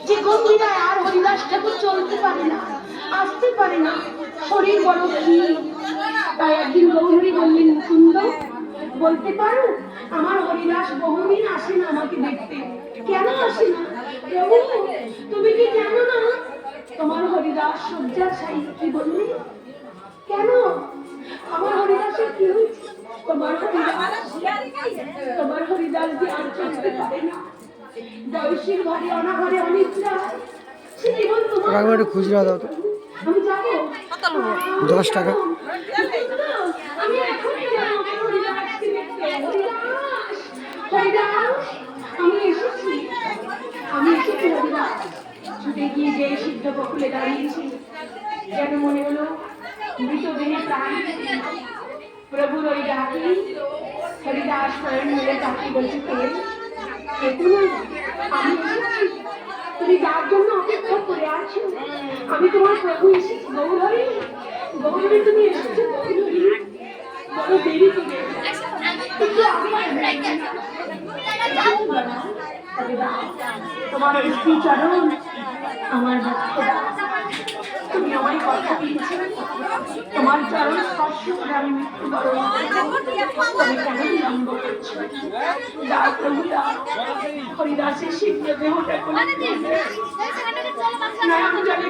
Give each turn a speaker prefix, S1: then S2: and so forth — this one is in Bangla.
S1: যে গম্ভীরায় আর হরিদাস ঠাকুর চলতে পারে না, আসতে পারে না, শরীর বড় কি। তাই একদিন গৌরী বললেন, মুকুন্দ বলতে পারো আমার হরিদাস বহুদিন আসে না আমাকে দেখতে, কেন আসে না? প্রভু তুমি কি জানো না তোমার হরিদাস শয্যাশায়ী? কি বললে? কেন আমার হরিদাসের কি হয়েছে? তোমার হরিদাস যে আর চলতে পারে না, বয়সের ঘরে অনাঘরে অনিদ্রা, সে জীবন তোমার
S2: খুচরা দাও তো।
S1: আমি যাবো
S2: 10 টাকা।
S1: আমি এখনই যাবো হরিদাসকে দেখতে। হরিদাস আমি এসেছি, হরিদাস। ছুটে গিয়ে যে সিদ্ধ বকুলে দাঁড়িয়েছি, যেন মনে হলো মৃতদেহে প্রাণ। প্রভুর ওই ডাকি হরিদাস নয়ন মেলে ডাকি বলছে, আমি এসেছি, তুমি যার জন্য অপেক্ষা করে আছো। আমি তোমার প্রভু এসেছি। গৌরহরি, গৌরহরি তুমি এসেছো। গৌরহরি বড় দেরি করে তোমার স্ত্রী চরণ আমার ভক্তরা, তুমি আমায় কথা দিয়েছো, তোমার চরণ স্পর্শ করে আমি মৃত্যুবরণ করব। তুমি কেন বিলম্ব করছো? দাও প্রভু দাও, হরিদাসের শীঘ্র দেহটা করে নয়ন জলে